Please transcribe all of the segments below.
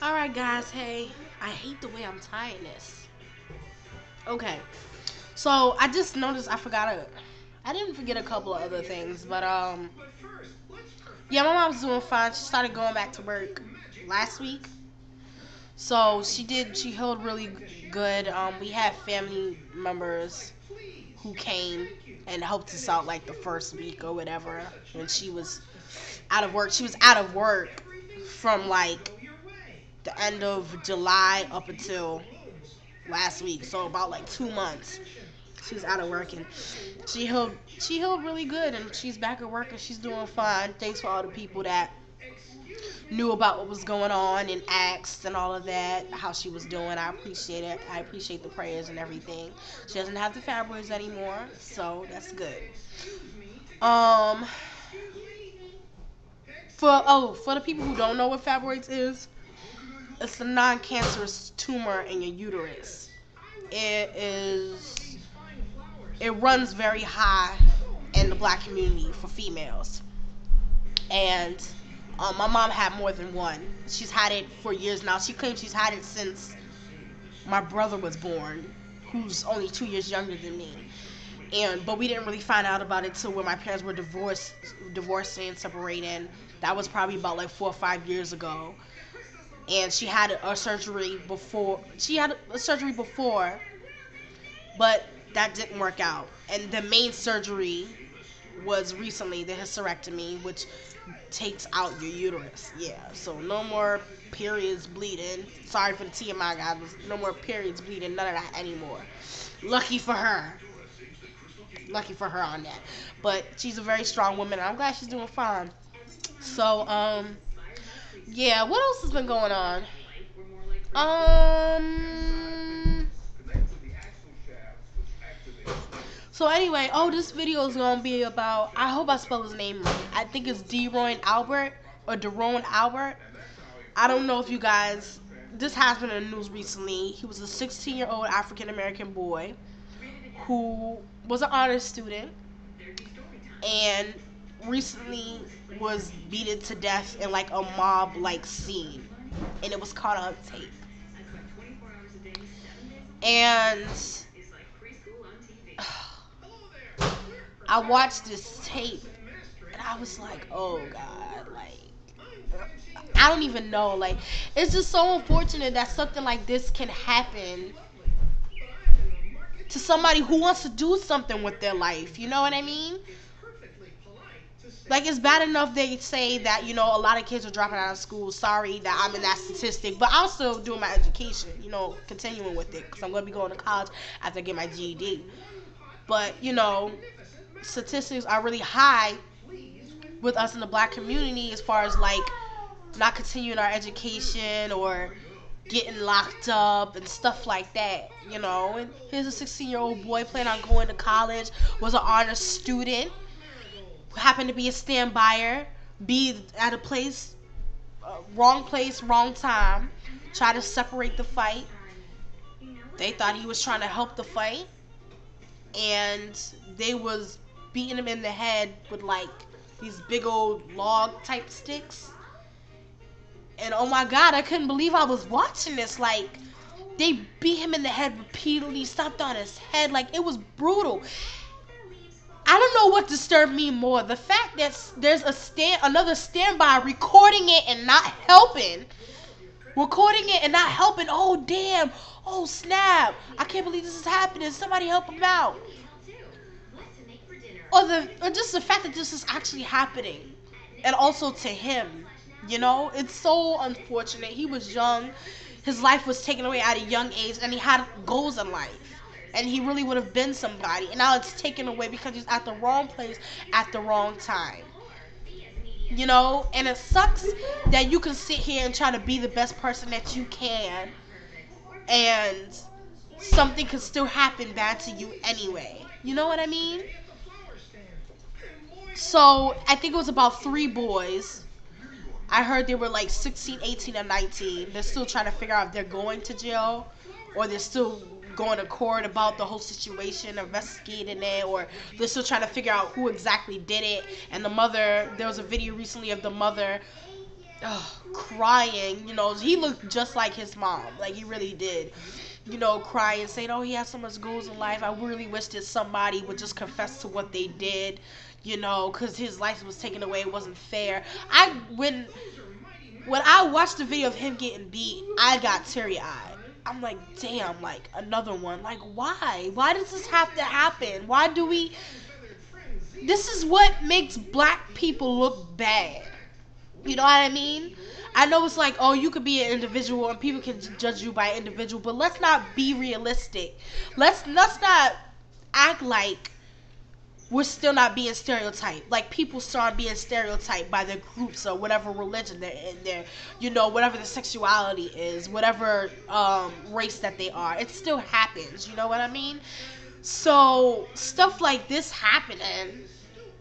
Alright guys, hey, I hate the way I'm tying this. Okay, so I just noticed I didn't forget a couple of other things, but yeah, my mom's doing fine. She started going back to work last week. So she healed really good. We had family members who came and helped us out like the first week or whatever when she was out of work. She was out of work from like the end of July up until last week, so about like 2 months. She was out of work and she healed really good and she's back at work and she's doing fine. Thanks for all the people that knew about what was going on and asked and all of that, how she was doing. I appreciate it. I appreciate the prayers and everything. She doesn't have the fibroids anymore, so that's good. Um, for the people who don't know what fibroids is, it's a non-cancerous tumor in your uterus. It is. It runs very high in the black community for females, and my mom had more than one. She's had it for years now. She claims she's had it since my brother was born, who's only 2 years younger than me. But we didn't really find out about it till when my parents were divorcing, separating. That was probably about like 4 or 5 years ago. And she had a surgery before. She had a surgery before, but that didn't work out. And the main surgery was recently the hysterectomy, which takes out your uterus. Yeah, so no more periods bleeding. Sorry for the TMI guys. No more periods bleeding. None of that anymore. Lucky for her. Lucky for her on that. But she's a very strong woman. And I'm glad she's doing fine. So yeah. What else has been going on? Um. So anyway, this video is gonna be about. I hope I spell his name right. I think it's Derrion Albert or Derrion Albert. I don't know if you guys. This has been in the news recently. He was a 16-year-old African American boy who was an honors student and recently was beaten to death in like a mob like scene, and it was caught on tape. And I watched this tape and I was like, oh god, like I don't even know, like it's just so unfortunate that something like this can happen to somebody who wants to do something with their life, you know what I mean? Like, it's bad enough they say that, a lot of kids are dropping out of school. Sorry that I'm in that statistic, but I'm still doing my education, continuing with it, because I'm going to be going to college after I get my GED. But, statistics are really high with us in the black community as far as, like, not continuing our education or getting locked up and stuff like that, And here's a 16-year-old boy planning on going to college, was an honors student, happened to be a standbyer, be at a place, wrong time, try to separate the fight. They thought he was trying to help the fight, and they was beating him in the head with like these big old log type sticks. And oh my god, I couldn't believe I was watching this. Like, they beat him in the head repeatedly, stomped on his head, like it was brutal. I don't know what disturbed me more. The fact that there's another standby recording it and not helping. Recording it and not helping. Oh, damn. Oh, snap. I can't believe this is happening. Somebody help him out. Or just the fact that this is actually happening. And also to him. It's so unfortunate. He was young. His life was taken away at a young age. And he had goals in life. And he really would have been somebody. And now it's taken away because he's at the wrong place at the wrong time. And it sucks that you can sit here and try to be the best person that you can. And something could still happen bad to you anyway. You know what I mean? So, I think it was about 3 boys. I heard they were like 16, 18, and 19. They're still trying to figure out if they're going to jail or they're still going to court about the whole situation, investigating it, or they're still trying to figure out who exactly did it. And the mother, there was a video recently of the mother crying. You know, he looked just like his mom. Like, he really did. You know, crying, saying, "Oh, he has so much goals in life. I really wish that somebody would just confess to what they did, you know, because his life was taken away. It wasn't fair." When I watched the video of him getting beat, I got teary-eyed. I'm like, damn, like, another one. Like, why? Why does this have to happen? Why do we... This is what makes black people look bad. You know what I mean? I know it's like, oh, you could be an individual and people can judge you by individual, but let's not be realistic. Let's not act like we're still not being stereotyped. Like, people still aren't being stereotyped by their groups or whatever religion they're in, their, you know, whatever their sexuality is, whatever race that they are. It still happens, you know what I mean? So, stuff like this happening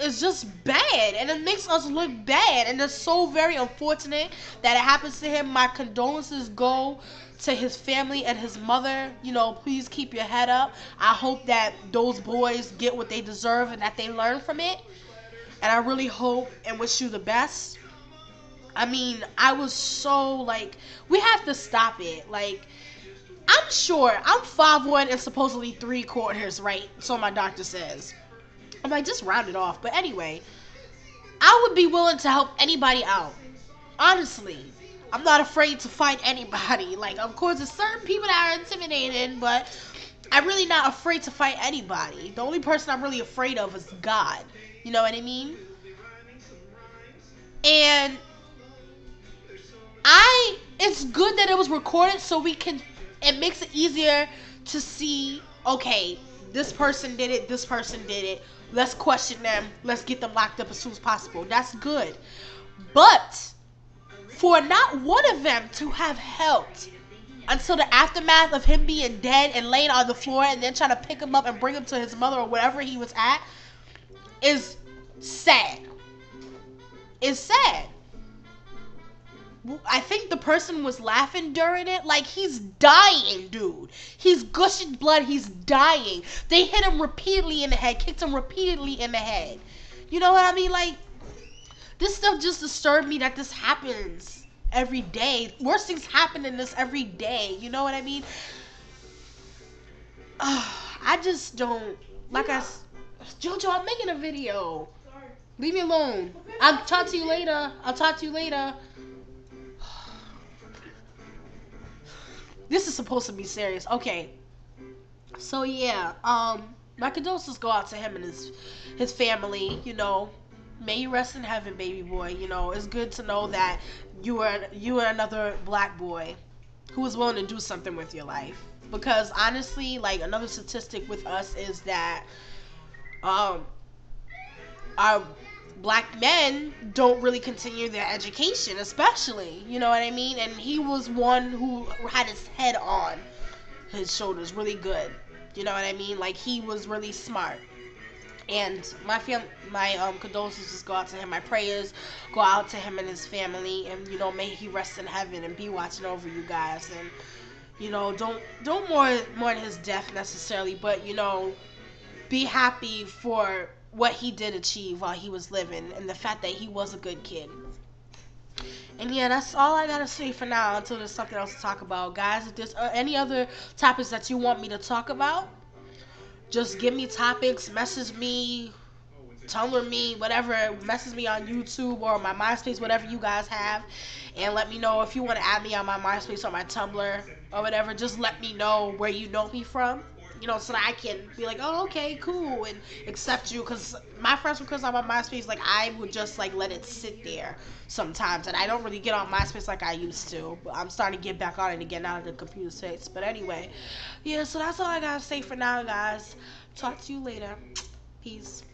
is just bad, and it makes us look bad, and it's so very unfortunate that it happens to him. My condolences go to his family and his mother. You know, please keep your head up. I hope that those boys get what they deserve and that they learn from it, and I really hope and wish you the best. I mean, I was so, like, we have to stop it. Like, I'm sure I'm 5'1" and supposedly 3/4, right? So my doctor says. I'm like, just round it off. But anyway, I would be willing to help anybody out. Honestly. I'm not afraid to fight anybody. Like, of course, there's certain people that are intimidated, but I'm really not afraid to fight anybody. The only person I'm really afraid of is God. You know what I mean? And it's good that it was recorded so it makes it easier to see, okay, this person did it, this person did it. Let's question them. Let's get them locked up as soon as possible. That's good. But for not one of them to have helped until the aftermath of him being dead and laying on the floor and then trying to pick him up and bring him to his mother or wherever he was at is sad. It's sad. I think the person was laughing during it. Like, he's dying, dude. He's gushing blood. He's dying. They hit him repeatedly in the head, kicked him repeatedly in the head. You know what I mean? Like, this stuff just disturbed me that this happens every day. Worse things happen in this every day. You know what I mean? I just don't, like Jojo, I'm making a video. Leave me alone. I'll talk to you later. This is supposed to be serious. Okay. So yeah, my condolences go out to him and his family, you know. May you rest in heaven, baby boy. You know, it's good to know that you are another black boy who is willing to do something with your life. Because honestly, like, another statistic with us is that our black men don't really continue their education, especially, you know what I mean? And he was one who had his head on his shoulders really good. You know what I mean? Like, he was really smart. And my condolences just go out to him. My prayers go out to him and his family, and, you know, may he rest in heaven and be watching over you guys. And, you know, don't mourn his death necessarily, but, you know, be happy for what he did achieve while he was living and the fact that he was a good kid. And yeah, that's all I gotta say for now until there's something else to talk about. Guys, if there's any other topics that you want me to talk about, just give me topics, message me, Tumblr me, whatever, message me on YouTube or my MySpace, whatever you guys have, and let me know if you want to add me on my MySpace or my Tumblr or whatever. Just let me know where you know me from. You know, so that I can be like, oh, okay, cool, and accept you. Because my friends requests on my MySpace, like, I would just, like, let it sit there sometimes. And I don't really get on MySpace like I used to. But I'm starting to get back on it again now that the computer sits. But anyway, yeah, so that's all I got to say for now, guys. Talk to you later. Peace.